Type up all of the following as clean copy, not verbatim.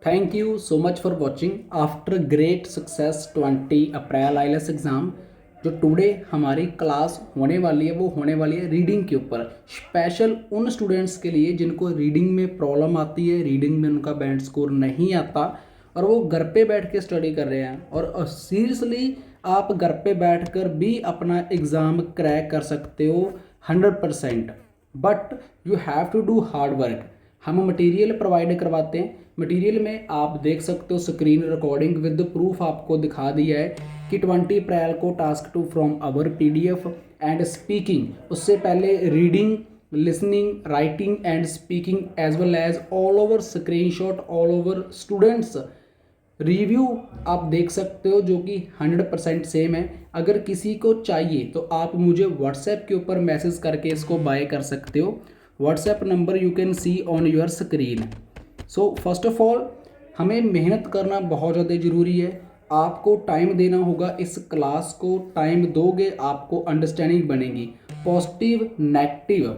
Thank you so much for watching. After great success 20 April ILS exam जो today हमारी class होने वाली है वो होने वाली है रीडिंग के ऊपर। स्पेशल उन स्टूडेंट्स के लिए जिनको रीडिंग में प्रॉब्लम आती है, रीडिंग में उनका बैंड स्कोर नहीं आता और वो घर पे बैठ के स्टडी कर रहे हैं और सीरियसली आप घर पे बैठकर भी अपना एग्ज़ाम क्रैक कर सकते हो 100%। But you have to do hard work. हम मटेरियल प्रोवाइड करवाते हैं। मटेरियल में आप देख सकते हो स्क्रीन रिकॉर्डिंग विद प्रूफ आपको दिखा दिया है कि 20 अप्रैल को task 2 from our PDF and speaking. उससे पहले reading, listening, writing and speaking as well as all over screenshot, all over students review आप देख सकते हो जो कि 100% सेम है। अगर किसी को चाहिए तो आप मुझे व्हाट्सएप के ऊपर मैसेज करके इसको बाय कर सकते हो। WhatsApp number you can see on your screen. So first of all हमें मेहनत करना बहुत ज़्यादा ज़रूरी है। आपको टाइम देना होगा, इस क्लास को टाइम दोगे आपको अंडरस्टैंडिंग बनेगी। पॉजिटिव नेगेटिव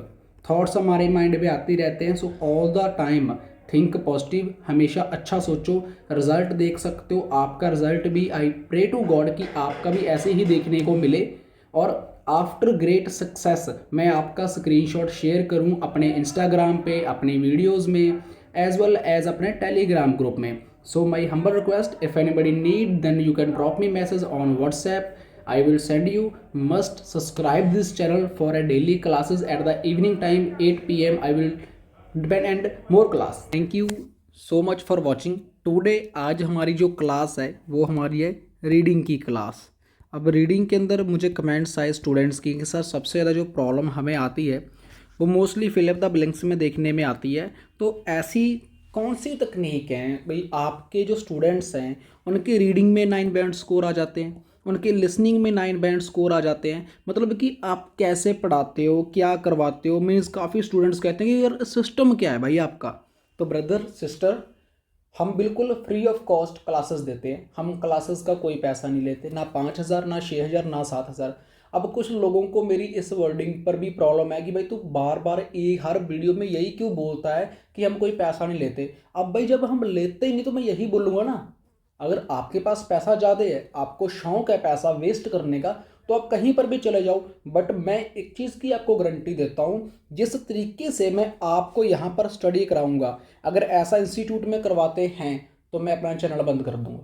थॉट्स हमारे माइंड में आते रहते हैं। So all the time think positive, हमेशा अच्छा सोचो। रिजल्ट देख सकते हो, आपका रिजल्ट भी आई प्रे टू गॉड कि आपका भी ऐसे ही देखने को मिले। और आफ्टर ग्रेट सक्सेस मैं आपका स्क्रीनशॉट शेयर करूं अपने इंस्टाग्राम पे, अपनी वीडियोस में, एज वेल एज अपने टेलीग्राम ग्रुप में। So my humble request, if anybody need then you can drop me message on WhatsApp. I will send you. Must subscribe this channel for a daily classes at the evening time 8 p.m. I will depend and more class. Thank you so much for watching. Today आज हमारी जो class है वो हमारी है reading की class. अब reading के अंदर मुझे कमेंट्स आए स्टूडेंट्स की कि सर सबसे ज़्यादा जो प्रॉब्लम हमें आती है वो मोस्टली फिल द ब्लैंक्स में देखने में आती है। तो ऐसी कौन सी तकनीक है भाई, आपके जो स्टूडेंट्स हैं उनके रीडिंग में 9 बैंड स्कोर आ जाते हैं, उनके लिसनिंग में 9 बैंड स्कोर आ जाते हैं, मतलब कि आप कैसे पढ़ाते हो, क्या करवाते हो। मीन्स काफ़ी स्टूडेंट्स कहते हैं कि यार सिस्टम क्या है भाई आपका। तो ब्रदर सिस्टर, हम बिल्कुल फ्री ऑफ कॉस्ट क्लासेस देते हैं। हम क्लासेस का कोई पैसा नहीं लेते, ना 5,000, ना 6,000, ना 7,000। अब कुछ लोगों को मेरी इस वर्डिंग पर भी प्रॉब्लम है कि भाई तू बार बार एक हर वीडियो में यही क्यों बोलता है कि हम कोई पैसा नहीं लेते। अब भाई जब हम लेते ही नहीं तो मैं यही बोलूँगा ना। अगर आपके पास पैसा ज़्यादा है, आपको शौक है पैसा वेस्ट करने का, तो आप कहीं पर भी चले जाओ। बट मैं एक चीज़ की आपको गारंटी देता हूँ, जिस तरीके से मैं आपको यहाँ पर स्टडी कराऊंगा, अगर ऐसा इंस्टीट्यूट में करवाते हैं तो मैं अपना चैनल बंद कर दूंगा।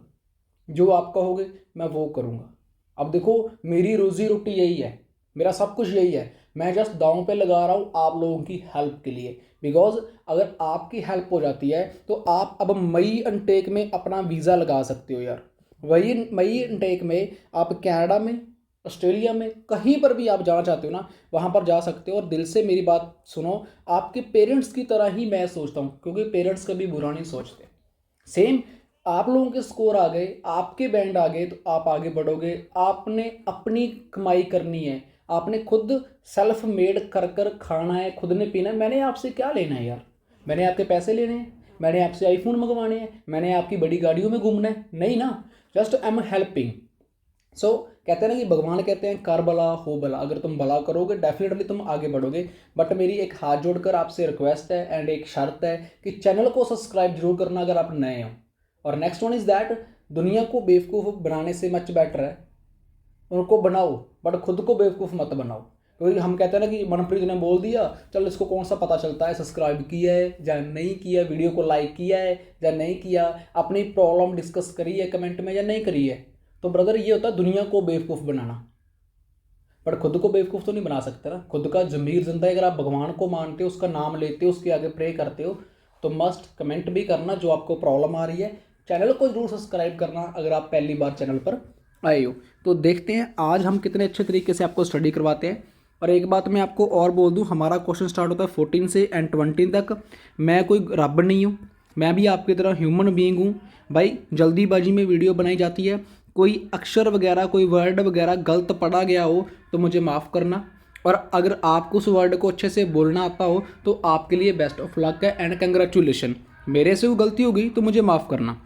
जो आप कहोगे मैं वो करूँगा। अब देखो मेरी रोज़ी रोटी यही है, मेरा सब कुछ यही है। मैं जस्ट दांव पे लगा रहा हूँ आप लोगों की हेल्प के लिए। बिकॉज अगर आपकी हेल्प हो जाती है तो आप अब मई इनटेक में अपना वीज़ा लगा सकते हो यार। वही मई इनटेक में आप कनाडा में, ऑस्ट्रेलिया में, कहीं पर भी आप जाना चाहते हो ना, वहाँ पर जा सकते हो। और दिल से मेरी बात सुनो, आपके पेरेंट्स की तरह ही मैं सोचता हूँ, क्योंकि पेरेंट्स कभी बुरा नहीं सोचते। सेम आप लोगों के स्कोर आ गए, आपके बैंड आ गए तो आप आगे बढ़ोगे। आपने अपनी कमाई करनी है, आपने खुद सेल्फ मेड कर कर खाना है, खुद ने पीना है। मैंने आपसे क्या लेना है यार? मैंने आपके पैसे लेने हैं? मैंने आपसे आईफोन मंगवाने हैं? मैंने आपकी बड़ी गाड़ियों में घूमना है? नहीं ना। Just I am helping. So कहते हैं ना कि भगवान कहते हैं कर भला हो भला। अगर तुम भला करोगे डेफिनेटली तुम आगे बढ़ोगे। बट मेरी एक हाथ जोड़कर आपसे रिक्वेस्ट है एंड एक शर्त है कि चैनल को सब्सक्राइब जरूर करना अगर आप नए हो। और नेक्स्ट वन इज़ दैट, दुनिया को बेवकूफ़ बनाने से मच बेटर है उनको बनाओ बट खुद को बेवकूफ़ मत बनाओ। क्योंकि हम कहते हैं ना कि मनप्रीत ने बोल दिया, चल इसको कौन सा पता चलता है सब्सक्राइब किया है या नहीं किया, वीडियो को लाइक किया है या नहीं किया, अपनी प्रॉब्लम डिस्कस करी है कमेंट में या नहीं करी है। तो ब्रदर ये होता है दुनिया को बेवकूफ़ बनाना, पर खुद को बेवकूफ़ तो नहीं बना सकते ना। खुद का ज़मीर जिंदा है। अगर आप भगवान को मानते हो, उसका नाम लेते हो, उसके आगे प्रे करते हो, तो मस्ट कमेंट भी करना जो आपको प्रॉब्लम आ रही है। चैनल को जरूर सब्सक्राइब करना अगर आप पहली बार चैनल पर आए हो। तो देखते हैं आज हम कितने अच्छे तरीके से आपको स्टडी करवाते हैं। और एक बात मैं आपको और बोल दूं, हमारा क्वेश्चन स्टार्ट होता है 14 से एंड 20 तक। मैं कोई रब नहीं हूँ, मैं भी आपकी तरह ह्यूमन बीइंग हूँ भाई। जल्दीबाजी में वीडियो बनाई जाती है, कोई अक्षर वगैरह, कोई वर्ड वगैरह गलत पढ़ा गया हो तो मुझे माफ़ करना। और अगर आपको उस वर्ड को अच्छे से बोलना आता हो तो आपके लिए बेस्ट ऑफ लक है एंड कंग्रेचुलेशन। मेरे से वो गलती हो गई तो मुझे माफ़ करना।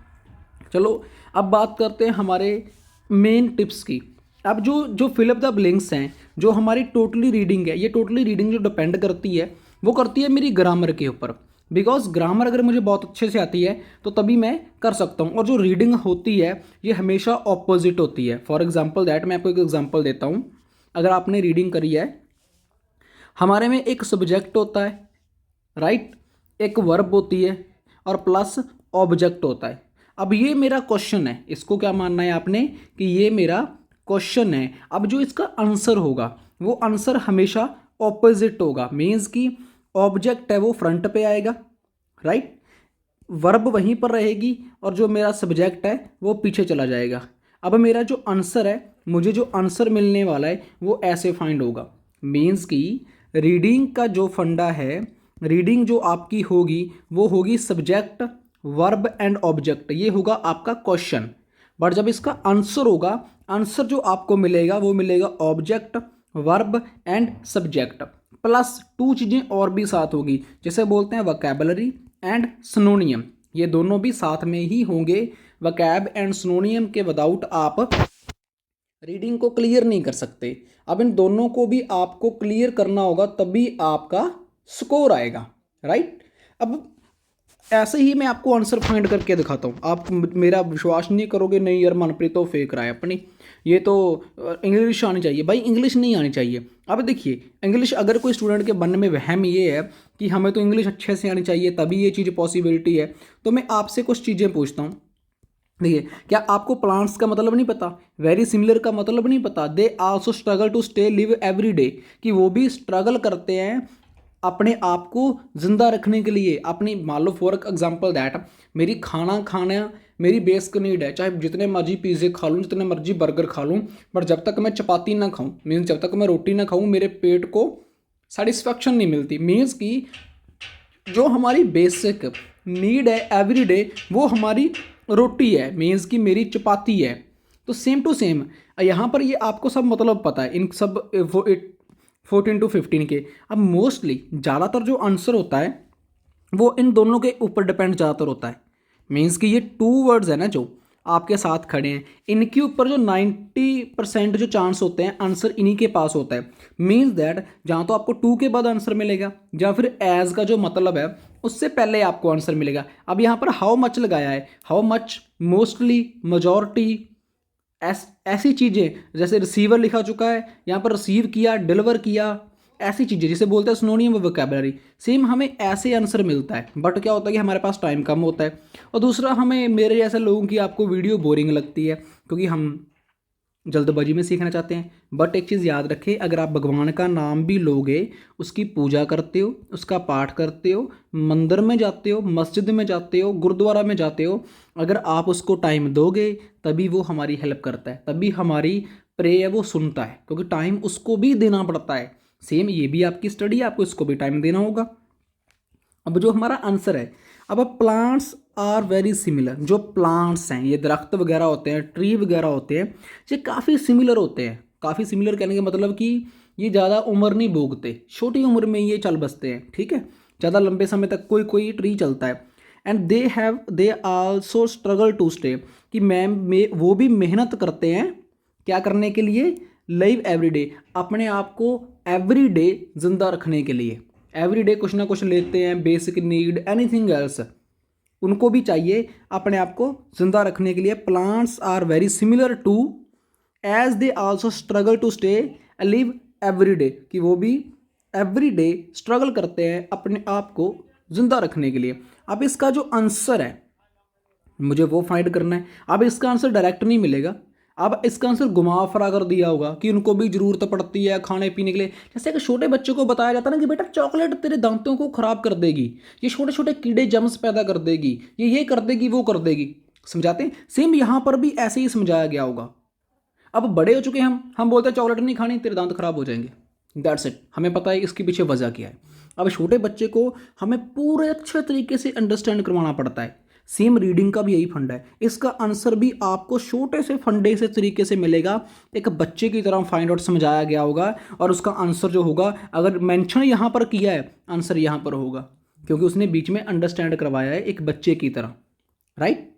चलो अब बात करते हैं हमारे मेन टिप्स की। अब जो जो फिल अप द ब्लैंक्स हैं, जो हमारी टोटली रीडिंग है, ये टोटली रीडिंग जो डिपेंड करती है वो करती है मेरी ग्रामर के ऊपर। बिकॉज ग्रामर अगर मुझे बहुत अच्छे से आती है तो तभी मैं कर सकता हूँ। और जो रीडिंग होती है ये हमेशा ऑपोजिट होती है। फॉर एग्जाम्पल दैट, मैं आपको एक एग्जाम्पल देता हूँ। अगर आपने रीडिंग करी है, हमारे में एक सब्जेक्ट होता है, राइट, एक वर्ब होती है और प्लस ऑब्जेक्ट होता है। अब ये मेरा क्वेश्चन है, इसको क्या मानना है आपने कि ये मेरा क्वेश्चन है। अब जो इसका आंसर होगा वो आंसर हमेशा ऑपोजिट होगा। मीन्स कि ऑब्जेक्ट है वो फ्रंट पे आएगा, राइट, वर्ब वहीं पर रहेगी और जो मेरा सब्जेक्ट है वो पीछे चला जाएगा। अब मेरा जो आंसर है, मुझे जो आंसर मिलने वाला है वो ऐसे फाइंड होगा। मीन्स कि रीडिंग का जो फंडा है, रीडिंग जो आपकी होगी वो होगी सब्जेक्ट, वर्ब एंड ऑब्जेक्ट, ये होगा आपका क्वेश्चन। बट जब इसका आंसर होगा, आंसर जो आपको मिलेगा वो मिलेगा object, verb and subject plus 2 चीज़ें और भी साथ होगी, जैसे बोलते हैं वोकैबुलरी एंड सिनोनियम। ये दोनों भी साथ में ही होंगे। वोकैब एंड सिनोनियम के विदाउट आप रीडिंग को क्लियर नहीं कर सकते। अब इन दोनों को भी आपको क्लियर करना होगा, तभी आपका स्कोर आएगा, राइट। अब ऐसे ही मैं आपको आंसर फाइंड करके दिखाता हूँ। आप मेरा विश्वास नहीं करोगे, नहीं यार मनप्रीत तो फेंक रहा है अपनी, ये तो इंग्लिश आनी चाहिए। भाई इंग्लिश नहीं आनी चाहिए। अब देखिए, इंग्लिश अगर कोई स्टूडेंट के मन में वहम ये है कि हमें तो इंग्लिश अच्छे से आनी चाहिए तभी ये चीज़ पॉसिबिलिटी है, तो मैं आपसे कुछ चीज़ें पूछता हूँ। देखिए, क्या आपको प्लांट्स का मतलब नहीं पता, वेरी सिमिलर का मतलब नहीं पता, they also struggle to stay live every day, कि वो भी स्ट्रगल करते हैं अपने आप को जिंदा रखने के लिए। अपनी मान लो फॉर एग्जाम्पल दैट, मेरी खाना मेरी बेसिक नीड है, चाहे जितने मर्जी पिज़्ज़े खा लूँ, जितने मर्जी बर्गर खा लूँ, बट जब तक मैं चपाती ना खाऊं, मीन्स जब तक मैं रोटी ना खाऊं, मेरे पेट को सेटिस्फैक्शन नहीं मिलती। मीन्स कि जो हमारी बेसिक नीड है एवरी डे वो हमारी रोटी है, मीन्स कि मेरी चपाती है। तो सेम टू सेम यहाँ पर ये आपको सब मतलब पता है इन सब 14 to 15 के। अब मोस्टली ज़्यादातर जो आंसर होता है वो इन दोनों के ऊपर डिपेंड ज़्यादातर होता है। मीन्स कि ये 2 वर्ड्स है ना जो आपके साथ खड़े हैं, इनके ऊपर जो 90% जो चांस होते हैं आंसर इन्हीं के पास होता है। मीन्स दैट जहाँ तो आपको 2 के बाद आंसर मिलेगा, या फिर एज का जो मतलब है उससे पहले आपको आंसर मिलेगा। अब यहाँ पर हाउ मच लगाया है, हाउ मच, मोस्टली, मेजॉरिटी, ऐसी चीज़ें, जैसे रिसीवर लिखा चुका है, यहाँ पर रिसीव किया, डिलीवर किया, ऐसी चीज़ें जिसे बोलते हैं सिनोनियम वोकैबुलरी। सेम हमें ऐसे आंसर मिलता है, बट क्या होता है कि हमारे पास टाइम कम होता है। और दूसरा, हमें मेरे जैसे लोगों की आपको वीडियो बोरिंग लगती है क्योंकि हम जल्दबाजी में सीखना चाहते हैं। बट एक चीज़ याद रखें, अगर आप भगवान का नाम भी लोगे, उसकी पूजा करते हो, उसका पाठ करते हो, मंदिर में जाते हो, मस्जिद में जाते हो, गुरुद्वारा में जाते हो, अगर आप उसको टाइम दोगे तभी वो हमारी हेल्प करता है, तभी हमारी प्रे है वो सुनता है, क्योंकि टाइम उसको भी देना पड़ता है। सेम ये भी आपकी स्टडी है, आपको इसको भी टाइम देना होगा। अब जो हमारा आंसर है, अब प्लांट्स आर वेरी सिमिलर। जो प्लांट्स हैं, ये दरख्त वगैरह होते हैं, ट्री वगैरह होते हैं, ये काफ़ी सिमिलर होते हैं। काफ़ी सिमिलर कहने का मतलब कि ये ज़्यादा उम्र नहीं भोगते, छोटी उम्र में ये चल बसते हैं, ठीक है। ज़्यादा लंबे समय तक कोई कोई ट्री चलता है। And they also struggle to stay, कि वो भी मेहनत करते हैं क्या करने के लिए, लाइव एवरी डे, अपने आप को एवरी डे जिंदा रखने के लिए। एवरी डे कुछ ना कुछ लेते हैं, बेसिक नीड, एनीथिंग एल्स, उनको भी चाहिए अपने आप को जिंदा रखने के लिए। Plants are very similar to as they also struggle to stay live every day, कि वो भी एवरी डे स्ट्रगल करते हैं अपने आप को जिंदा रखने के लिए। अब इसका जो आंसर है मुझे वो फाइंड करना है। अब इसका आंसर डायरेक्ट नहीं मिलेगा, अब इसका आंसर घुमा फिरा कर दिया होगा कि उनको भी जरूरत पड़ती है खाने पीने के लिए। जैसे कि छोटे बच्चों को बताया जाता है ना कि बेटा चॉकलेट तेरे दांतों को खराब कर देगी, ये छोटे छोटे कीड़े जम्स पैदा कर देगी, ये कर देगी, वो कर देगी, समझाते हैं। सेम यहाँ पर भी ऐसे ही समझाया गया होगा। अब बड़े हो चुके हैं हम बोलते हैं चॉकलेट नहीं खानी, तेरे दांत खराब हो जाएंगे, दैट्स इट। हमें पता है इसके पीछे वजह क्या है। अब छोटे बच्चे को हमें पूरे अच्छे तरीके से अंडरस्टैंड करवाना पड़ता है। सेम रीडिंग का भी यही फंडा है, इसका आंसर भी आपको छोटे से फंडे से तरीके से मिलेगा, एक बच्चे की तरह फाइंड आउट समझाया गया होगा, और उसका आंसर जो होगा, अगर मेंशन यहाँ पर किया है, आंसर यहाँ पर होगा, क्योंकि उसने बीच में अंडरस्टैंड करवाया है एक बच्चे की तरह, राइट।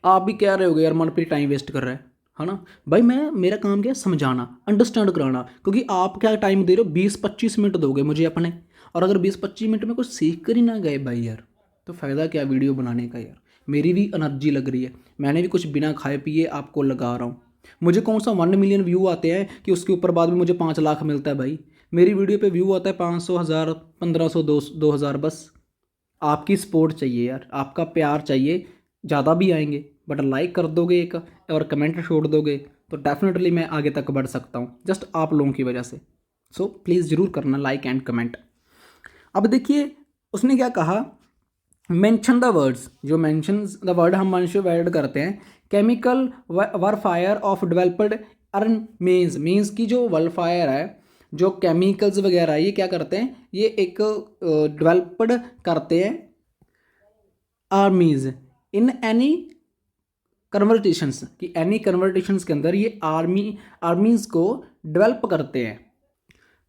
आप भी कह रहे होगे यार मनप्रीत टाइम वेस्ट कर रहा है ना। भाई मेरा काम क्या है, समझाना, अंडरस्टैंड कराना, क्योंकि आप क्या टाइम दे रहे हो, 20-25 मिनट दोगे मुझे अपने, और अगर 20-25 मिनट में कुछ सीख कर ही ना गए भाई यार, तो फ़ायदा क्या वीडियो बनाने का यार। मेरी भी एनर्जी लग रही है, मैंने भी कुछ बिना खाए पिए आपको लगा रहा हूँ। मुझे कौन सा 1 मिलियन व्यू आते हैं कि उसके ऊपर बाद में मुझे 5 लाख मिलता है भाई। मेरी वीडियो पे व्यू आता है 500, 1000, 1500, 2000 बस। आपकी सपोर्ट चाहिए यार, आपका प्यार चाहिए। ज़्यादा भी आएंगे बट लाइक कर दोगे एक और कमेंट छोड़ दोगे तो डेफिनेटली मैं आगे तक बढ़ सकता हूँ, जस्ट आप लोगों की वजह से। सो प्लीज़ ज़रूर करना लाइक एंड कमेंट। अब देखिए उसने क्या कहा, मेंशन द वर्ड्स। जो मेंशन द वर्ड हम मनुष्य वर्ड करते हैं, chemical warfare of developed earn means की जो वलफायर है, जो केमिकल्स वगैरह ये क्या करते हैं, ये एक डेवलप्ड करते हैं आर्मीज इन एनी कन्वर्टेशंस, कि एनी कन्वर्टेशंस के अंदर ये आर्मीज को डेवलप करते हैं।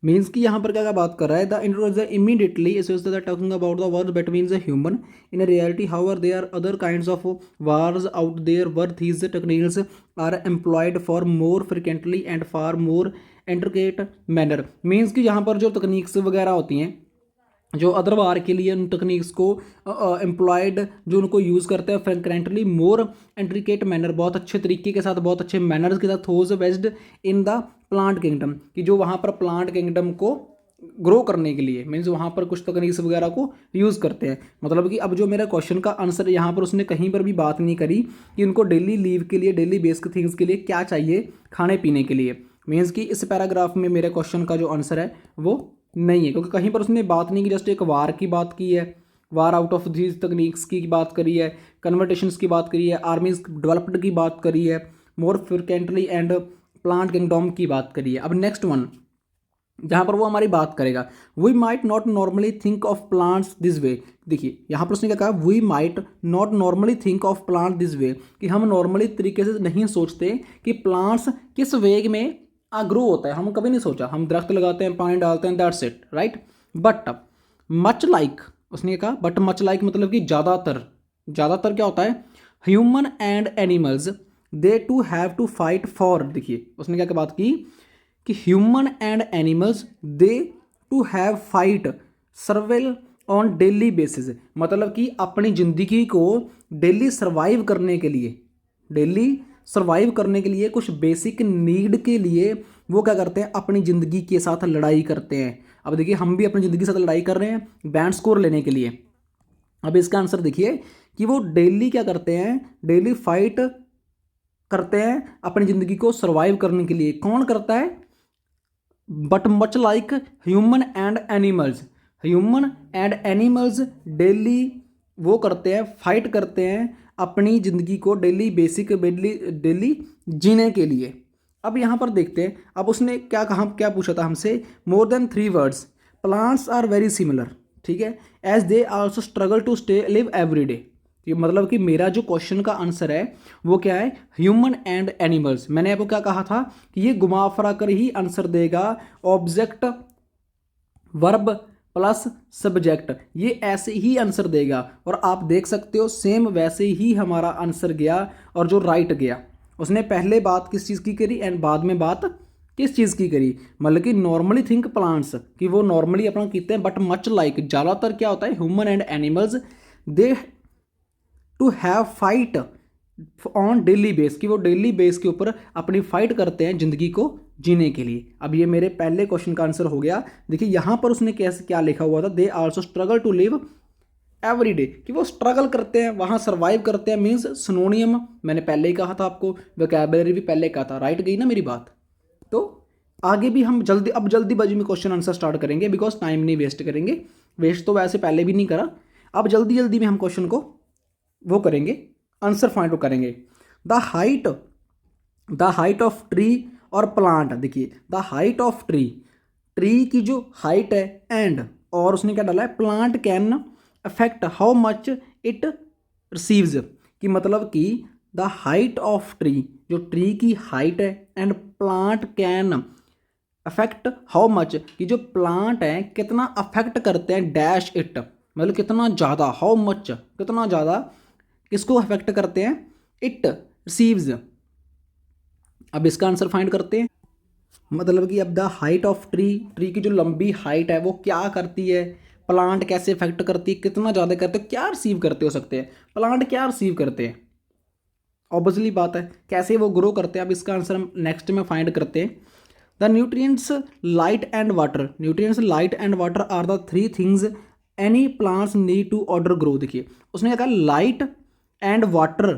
मीन्स कि यहाँ पर क्या क्या बात कर रहा है, the intros immediately talking about the word that means human in reality however there are other kinds of wars out there where these techniques are employed for more frequently and far more intricate manner. Means कि यहाँ पर जो तकनीक्स वगैरह होती हैं, जो other वार के लिए उन टेक्निक्स को एम्प्लॉयड जो उनको यूज़ करते हैं फ्रेंकरेंटली मोर इंट्रिकेट मैनर, बहुत अच्छे तरीके के साथ, बहुत अच्छे मैनर्स के साथ, whose based in the plant kingdom, कि जो वहाँ पर प्लांट किंगडम को ग्रो करने के लिए मीन्स वहाँ पर कुछ तकनीक्स वगैरह को यूज़ करते हैं। मतलब कि अब जो मेरा क्वेश्चन का आंसर यहाँ पर उसने कहीं पर भी बात नहीं करी कि उनको डेली लीव के लिए, डेली बेसिक थिंग्स के लिए क्या चाहिए खाने पीने के लिए। मीन्स कि इस पैराग्राफ में मेरे क्वेश्चन का जो आंसर है वो नहीं है, क्योंकि कहीं पर उसने बात नहीं की, जस्ट एक वार की बात की है, वार आउट ऑफ दीज तकनीक्स की बात करी है, कन्वर्टेशंस की बात करी है, आर्मीज डेवलप्ड की बात करी है, मोर फ्रिक्वेंटली एंड प्लांट किंगडम की बात करी है। अब नेक्स्ट वन जहाँ पर वो हमारी बात करेगा, we might not normally think of plants this way. देखिए यहाँ पर उसने क्या कहा, we might not normally think of plant this way, कि हम नॉर्मली तरीके से नहीं सोचते कि प्लांट्स किस वेग में ग्रो होता है। हम कभी नहीं सोचा, हम दरख्त लगाते हैं, पानी डालते हैं, that's it, right. But much like, उसने कहा बट मच लाइक मतलब कि ज़्यादातर क्या होता है, human and animals they too have to fight for. देखिए उसने क्या बात की कि human and animals they too have fight survival on daily basis, मतलब कि अपनी ज़िंदगी को डेली सर्वाइव करने के लिए, कुछ बेसिक नीड के लिए वो क्या करते हैं, अपनी ज़िंदगी के साथ लड़ाई करते हैं। अब देखिए हम भी अपनी ज़िंदगी के साथ लड़ाई कर रहे हैं बैंड स्कोर लेने के लिए। अब इसका आंसर देखिए कि वो डेली क्या करते हैं, डेली फाइट करते हैं अपनी ज़िंदगी को सर्वाइव करने के लिए। कौन करता है, but much like human and animals daily वो करते हैं, फाइट करते हैं अपनी ज़िंदगी को डेली डेली जीने के लिए। अब यहाँ पर देखते हैं, अब उसने क्या कहा, क्या पूछा था हमसे, more than 3 words, plants are very similar, ठीक है, as they also struggle to stay live every day. ये मतलब कि मेरा जो क्वेश्चन का आंसर है वो क्या है, ह्यूमन एंड एनिमल्स। मैंने आपको क्या कहा था कि ये घुमा फिरा कर ही आंसर देगा, ऑब्जेक्ट वर्ब प्लस सब्जेक्ट, ये ऐसे ही आंसर देगा। और आप देख सकते हो सेम वैसे ही हमारा आंसर गया और जो राइट गया। उसने पहले बात किस चीज़ की करी एंड बाद में बात किस चीज़ की करी, मतलब कि नॉर्मली थिंक प्लांट्स, कि वो नॉर्मली अपना कहते हैं, बट मच लाइक ज़्यादातर क्या होता है, human and animals they too have fight on daily base, कि वो डेली बेस के ऊपर अपनी फाइट करते हैं ज़िंदगी को जीने के लिए। अब ये मेरे पहले क्वेश्चन का आंसर हो गया। देखिए यहाँ पर उसने कैसे क्या लिखा हुआ था, they also struggle to live every day, कि वो स्ट्रगल करते हैं, वहाँ सर्वाइव करते हैं। मीन्स सिनोनियम मैंने पहले ही कहा था आपको, वोकैबुलरी भी पहले कहा था, राइट गई ना मेरी बात। तो आगे भी हम जल्दीबाजी में क्वेश्चन आंसर स्टार्ट करेंगे, बिकॉज टाइम नहीं वेस्ट करेंगे। वेस्ट तो वैसे पहले भी नहीं करा, अब जल्दी में हम क्वेश्चन को वो करेंगे, आंसर फाइंड आउट करेंगे। द हाइट ऑफ ट्री और प्लांट, देखिए द हाइट ऑफ ट्री की जो हाइट है एंड, और उसने क्या डाला है, plant can affect how much it receives, कि मतलब कि द हाइट ऑफ ट्री, जो ट्री की हाइट है, and plant can affect how much, कि जो प्लांट है कितना अफेक्ट करते हैं डैश इट, मतलब कितना ज़्यादा, हाउ मच कितना ज़्यादा किसको अफेक्ट करते हैं, इट रिसीव्स। अब इसका आंसर फाइंड करते हैं। मतलब कि अब the height of tree, tree की जो लंबी हाइट है वो क्या करती है, प्लांट कैसे इफेक्ट करती है, कितना ज़्यादा करते हैं, क्या रिसीव करते हो सकते हैं, प्लांट क्या रिसीव करते हैं। ऑब्वियसली बात है कैसे वो ग्रो करते हैं। अब इसका आंसर हम नेक्स्ट में फाइंड करते हैं। The nutrients light and water, nutrients light and water are the three things any plants need to order grow. देखिए उसने क्या कहा, light and water,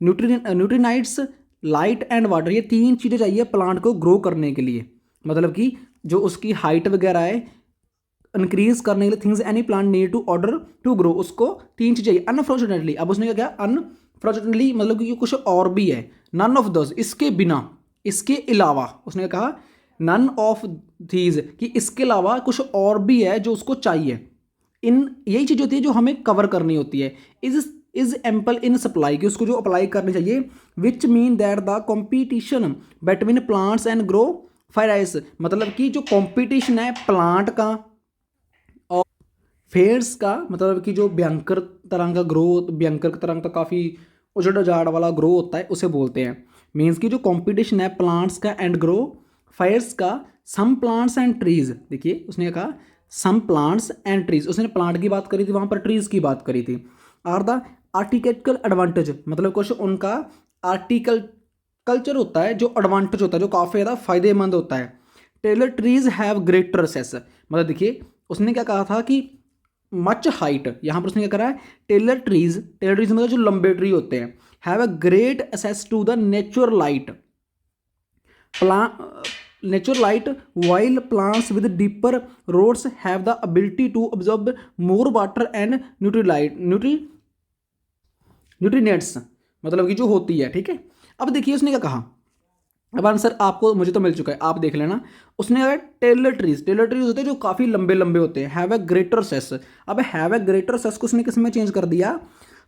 nutrients, light and water, ये तीन चीज़ें चाहिए प्लांट को ग्रो करने के लिए। मतलब कि जो उसकी हाइट वगैरह है इंक्रीज करने के लिए, things any plant need to order to grow, उसको तीन चीज़ चाहिए अनफॉर्चुनेटली। अब उसने क्या किया, अनफॉर्चुनेटली मतलब कि कुछ और भी है, नन ऑफ दोस, इसके बिना, इसके अलावा, उसने कहा नन ऑफ थीज, कि इसके अलावा कुछ और भी है जो उसको चाहिए। इन यही चीज़ होती है जो हमें कवर करनी होती है। इज एम्पल इन सप्लाई, कि उसको जो अप्लाई करनी चाहिए। Which mean that the competition between plants and grow फायराइस, मतलब कि जो कॉम्पिटिशन है प्लांट का और फेयर्स का, मतलब कि जो भयंकर तरह का ग्रो, भयंकर तरह का काफ़ी उजड़ उजाड़ वाला ग्रो होता है उसे बोलते हैं। मीन्स कि जो कंपटीशन है प्लांट्स का एंड ग्रो फायर्स का, सम प्लांट्स एंड ट्रीज, देखिए उसने कहा सम प्लांट्स एंड ट्रीज, उसने प्लांट की बात करी थी, वहाँ पर ट्रीज की बात करी थी। आर द आर्टिकल एडवांटेज, मतलब कुछ उनका आर्टिकल कल्चर होता है जो एडवांटेज होता है, जो काफ़ी ज़्यादा फायदेमंद होता है। टेलर ट्रीज हैव ग्रेटर सेस, मतलब देखिए उसने क्या कहा था कि मच हाइट, यहाँ पर उसने क्या करा है, टेलर ट्रीज मतलब जो लंबे ट्री होते हैं, have a great access to the natural light, natural light, while plants with deeper roots have the ability to absorb more water and nutrients, मतलब कि जो होती है, ठीक है। अब देखिए उसने क्या कहा, अब आंसर आपको मुझे तो मिल चुका है, आप देख लेना। उसने कहा टेलर ट्रीज होते हैं जो काफ़ी लंबे लंबे होते हैं, हैव ए ग्रेटर सेस। अब हैव ए ग्रेटर सेस को उसने किस में चेंज कर दिया,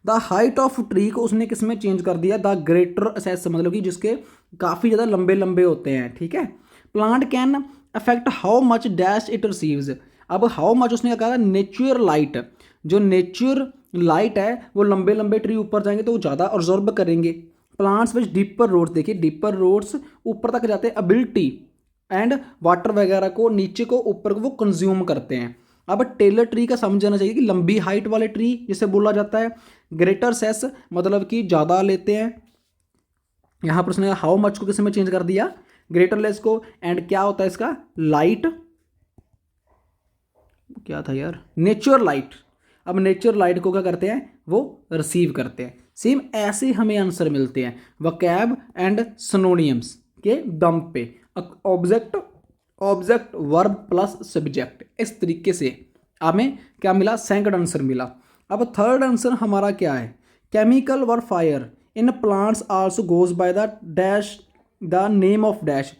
द हाइट ऑफ ट्री को उसने किस में चेंज कर दिया, द ग्रेटर सेस, मतलब कि जिसके काफ़ी ज़्यादा लंबे लंबे होते हैं, ठीक है। Plant can affect how much dash it receives, अब हाउ मच उसने कहा नेचुरल लाइट, जो नेचुरल लाइट है वो लंबे लंबे ट्री ऊपर जाएंगे तो वो ज़्यादा ऑब्जॉर्ब करेंगे। प्लांट्स विच डीपर रूट्स, देखिए डीपर रूट्स ऊपर तक जाते हैं, एबिलिटी एंड वाटर वगैरह को नीचे को ऊपर को वो कंज्यूम करते हैं। अब टेलर ट्री का समझ जाना चाहिए कि लंबी हाइट वाले ट्री जिसे बोला जाता है, ग्रेटर सेस मतलब कि ज़्यादा लेते हैं। यहाँ पर उसने हाउ मच को किस में चेंज कर दिया, ग्रेटर लेस को, एंड क्या होता है इसका, लाइट, क्या था यार, नेचुरल लाइट। अब नेचुरल लाइट को क्या करते हैं, वो रिसीव करते हैं। सेम ऐसे हमें आंसर मिलते हैं वकैब एंड सिनोनियम्स के दम पे, object object verb plus subject, इस तरीके से हमें क्या मिला, सेकंड आंसर मिला। अब थर्ड आंसर हमारा क्या है, chemical warfare in plants also goes by the dash, the name of dash,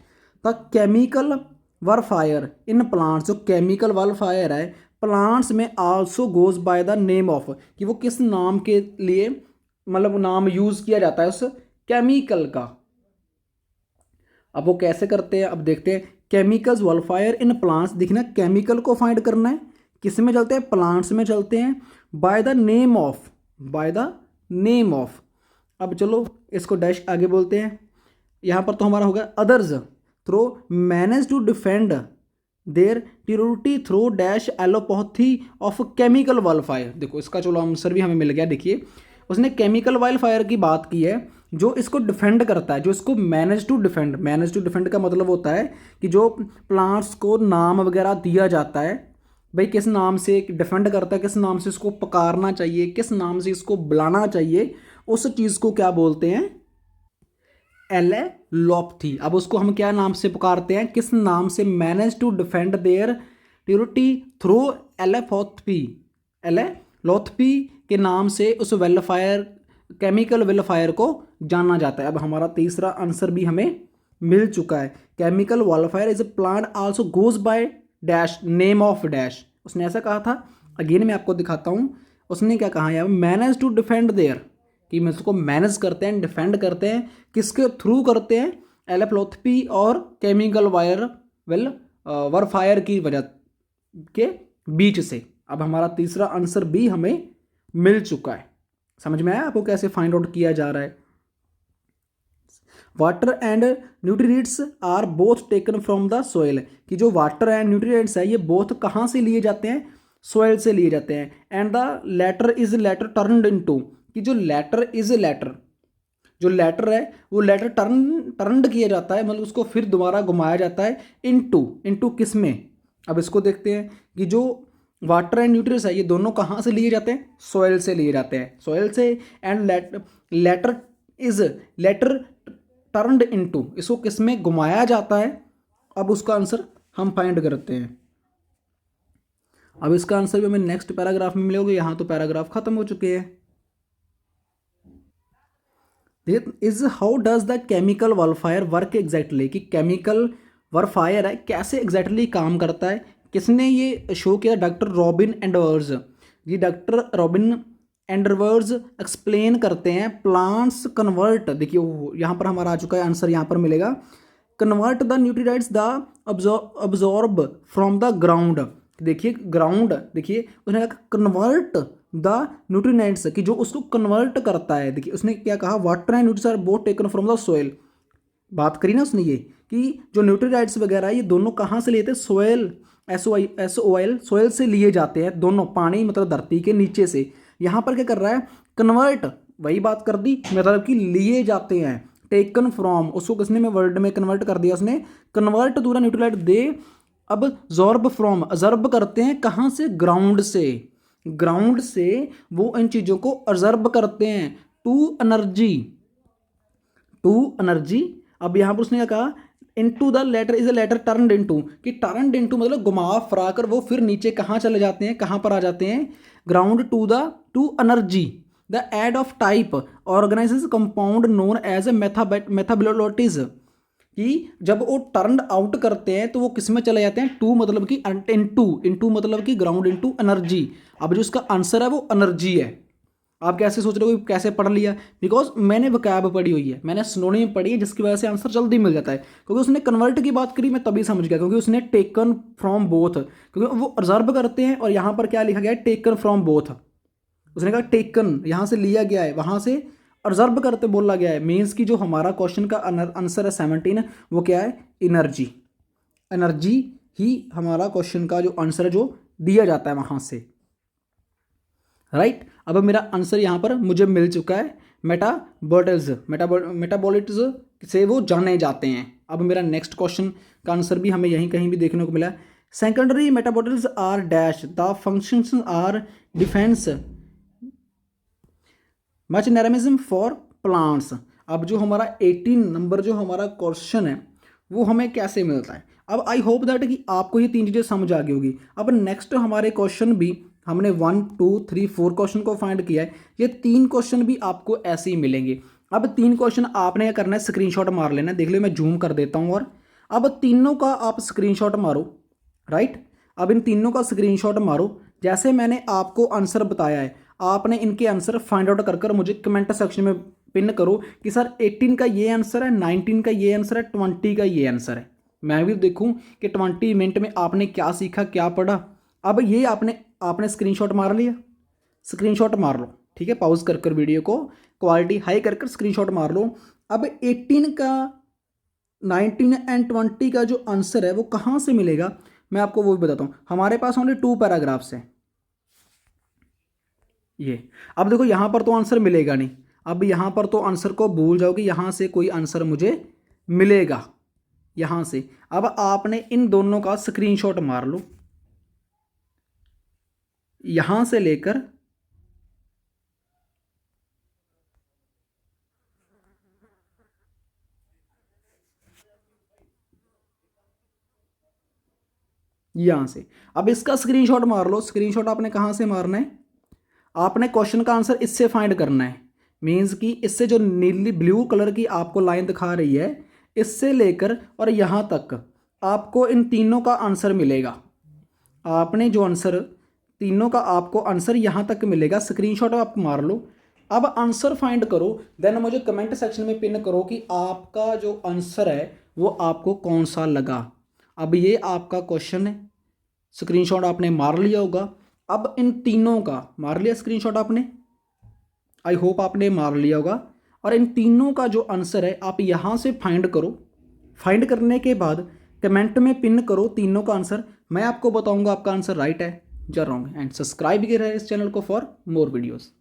the chemical warfare in plants, जो केमिकल वरफायर है प्लांट्स में also goes by the name of, कि वो किस नाम के लिए, मतलब नाम यूज किया जाता है उस केमिकल का। अब वो कैसे करते हैं, अब देखते हैं। केमिकल्स वलफायर इन प्लांट्स, देखना केमिकल को फाइंड करना है, किस में चलते हैं, प्लांट्स में चलते हैं, bye the name of, bye the name of. अब चलो इसको डैश आगे बोलते हैं, यहाँ पर तो हमारा होगा others through manage to defend their territory through dash allelopathy of chemical wildfire. देखो इसका चलो आंसर भी हमें मिल गया। देखिए उसने केमिकल वाइल्डफायर की बात की है जो इसको डिफेंड करता है, जो इसको manage to defend, manage to defend का मतलब होता है कि जो प्लांट्स को नाम वगैरह दिया जाता है, भाई किस नाम से डिफेंड करता है, किस नाम से इसको पुकारना चाहिए, किस नाम से इसको बुलाना चाहिए, उस चीज़ को क्या बोलते हैं, एलेलोपथी। अब उसको हम क्या नाम से पुकारते हैं, किस नाम से, manage to defend their territory through allelopathy, एलेलोथपी के नाम से उस वेलफायर, केमिकल वेलफायर को जाना जाता है। अब हमारा तीसरा आंसर भी हमें मिल चुका है, chemical Vellfire is a plant also goes by dash name of dash. उसने ऐसा कहा था, अगेन मैं आपको दिखाता हूँ उसने क्या कहा है, मैनेज टू डिफेंड देयर, कि मैं उसको मैनेज करते हैं, डिफेंड करते हैं, किसके थ्रू करते हैं, एलेप्लोथपी और केमिकल वायर वेल वरफायर की वजह के बीच से। अब हमारा तीसरा आंसर भी हमें मिल चुका है। समझ में आया आपको कैसे फाइंड आउट किया जा रहा है। Water and nutrients are both taken from the soil, कि जो वाटर एंड न्यूट्रिएंट्स है ये बोथ कहाँ से लिए जाते हैं, सोइल से लिए जाते हैं। And the latter is later turned into, कि जो लेटर इज लेटर, जो लेटर है वो लेटर टर्नड किया जाता है, मतलब उसको फिर दोबारा घुमाया जाता है इनटू, इनटू किस में। अब इसको देखते हैं कि जो वाटर एंड न्यूट्रिएंट्स है ये दोनों कहाँ से लिए जाते हैं, सॉइल से लिए जाते हैं, सॉइल से। And latter is later turned into, इसको किस में घुमाया जाता है। अब उसका आंसर हम फाइंड करते हैं। अब इसका आंसर भी हमें नेक्स्ट पैराग्राफ में मिलेगा, यहाँ तो पैराग्राफ खत्म हो चुके हैं। Is how does the chemical warfare work exactly, कि केमिकल वॉरफायर है कैसे एग्जैक्टली काम करता है। किसने ये शो किया, डॉक्टर रॉबिन एंडवर्स। ये डॉक्टर रॉबिन एंडवर्स एक्सप्लेन करते हैं प्लांट्स कन्वर्ट, देखिए यहाँ पर हमारा आ चुका है आंसर, यहाँ पर मिलेगा convert the nutrients the absorb from the ground. देखिए ग्राउंड, देखिए उसने कहा कन्वर्ट द न्यूट्रिएंट्स, कि जो उसको कन्वर्ट करता है। देखिए उसने क्या कहा, water and nutrients are both taken from the soil. बात करी ना उसने ये कि जो न्यूट्रिएंट्स वगैरह ये दोनों कहाँ से लेते हैं, सोइल, SOIL सोइल से लिए जाते हैं दोनों, पानी मतलब धरती के नीचे से। यहाँ पर क्या कर रहा है, कन्वर्ट, वही बात कर दी, मतलब कि लिए जाते हैं। टेकन फ्रॉम, उसको किसने में वर्ड में कन्वर्ट कर दिया उसने, कन्वर्ट टू द न्यूट्रिएंट दे अब जॉर्ब फ्रॉम, अजर्ब करते हैं कहाँ से, ग्राउंड से, ग्राउंड से वो इन चीज़ों को अजर्ब करते हैं टू एनर्जी, टू एनर्जी। अब यहाँ पर उसने क्या कहा, into the latter is a later turned into, कि टर्नड इनटू मतलब घुमा फिरा कर वो फिर नीचे कहाँ चले जाते हैं, कहाँ पर आ जाते हैं, ground to energy. The aid of type organizes compound known as a metabolites, कि जब वो टर्न आउट करते हैं तो वो किस में चले जाते हैं, टू मतलब कि इनटू मतलब कि ग्राउंड इनटू एनर्जी। अब जो इसका आंसर है वो एनर्जी है। आप कैसे सोच रहे हो, कैसे पढ़ लिया, बिकॉज मैंने वोकैब पढ़ी हुई है, मैंने सिनोनिम पढ़ी है, जिसकी वजह से आंसर जल्दी मिल जाता है। क्योंकि उसने कन्वर्ट की बात करी, मैं तभी समझ गया, क्योंकि उसने टेकन फ्रॉम बोथ, क्योंकि वो ऑब्जर्व करते हैं और यहाँ पर क्या लिखा गया है, टेकन फ्रॉम बोथ। उसने कहा टेकन यहाँ से लिया गया है, वहाँ से ऑब्जर्व करते बोला गया है। मीन्स कि जो हमारा क्वेश्चन का आंसर है 17, वो क्या है, एनर्जी। एनर्जी ही हमारा क्वेश्चन का जो आंसर है जो दिया जाता है वहाँ से, राइट। अब मेरा आंसर यहाँ पर मुझे मिल चुका है, मेटाबॉलिट्स से वो जाने जाते हैं। अब मेरा नेक्स्ट क्वेश्चन का आंसर भी हमें यहीं कहीं भी देखने को मिला, secondary metabolites are dash the functions are defence mechanism for plants. अब जो हमारा 18 नंबर जो हमारा क्वेश्चन है वो हमें कैसे मिलता है। अब आई होप दैट कि आपको ये 3 चीज़ें समझ आ गई होगी। अब नेक्स्ट हमारे क्वेश्चन भी हमने 1 2 3 4 क्वेश्चन को फाइंड किया है, ये 3 क्वेश्चन भी आपको ऐसे ही मिलेंगे। अब 3 क्वेश्चन आपने क्या करना है, स्क्रीनशॉट मार लेना है। देख लो मैं जूम कर देता हूँ, और अब तीनों का आप स्क्रीनशॉट मारो, राइट। अब इन तीनों का स्क्रीनशॉट मारो, जैसे मैंने आपको आंसर बताया है आपने इनके आंसर फाइंड आउट कर मुझे कमेंट सेक्शन में पिन करो कि सर 18 का ये आंसर है, 19 का ये आंसर है, 20 का ये आंसर है। मैं भी देखूं कि 20 मिनट में आपने क्या सीखा, क्या पढ़ा। अब ये आपने स्क्रीनशॉट मार लिया, स्क्रीनशॉट मार लो, ठीक है। पॉज कर वीडियो को क्वालिटी हाई कर स्क्रीनशॉट मार लो। अब 18 का, 19 एंड 20 का जो आंसर है वो कहाँ से मिलेगा, मैं आपको वो भी बताता हूँ। हमारे पास ओनली 2 पैराग्राफ्स हैं ये। अब देखो यहाँ पर तो आंसर मिलेगा नहीं, अब यहाँ पर तो आंसर को भूल जाओगे, यहाँ से कोई आंसर मुझे मिलेगा यहाँ से। अब आपने इन दोनों का स्क्रीनशॉट मार लो, यहाँ से लेकर यहाँ से। अब इसका स्क्रीनशॉट मार लो। स्क्रीनशॉट आपने कहाँ से मारना है, आपने क्वेश्चन का आंसर इससे फाइंड करना है। मीन्स कि इससे जो नीली ब्लू कलर की आपको लाइन दिखा रही है, इससे लेकर और यहाँ तक आपको इन तीनों का आंसर मिलेगा। आपने जो आंसर तीनों का आपको आंसर यहाँ तक मिलेगा, स्क्रीनशॉट आप मार लो। अब आंसर फाइंड करो, देन मुझे कमेंट सेक्शन में पिन करो कि आपका जो आंसर है वो आपको कौन सा लगा। अब ये आपका क्वेश्चन है, स्क्रीनशॉट आपने मार लिया होगा। अब इन तीनों का मार लिया स्क्रीनशॉट आपने, आई होप आपने मार लिया होगा। और इन तीनों का जो आंसर है आप यहाँ से फाइंड करो। फाइंड करने के बाद कमेंट में पिन करो तीनों का आंसर। मैं आपको बताऊंगा आपका आंसर राइट है या रॉन्ग। एंड सब्सक्राइब कीजिए इस चैनल को फॉर मोर वीडियोस।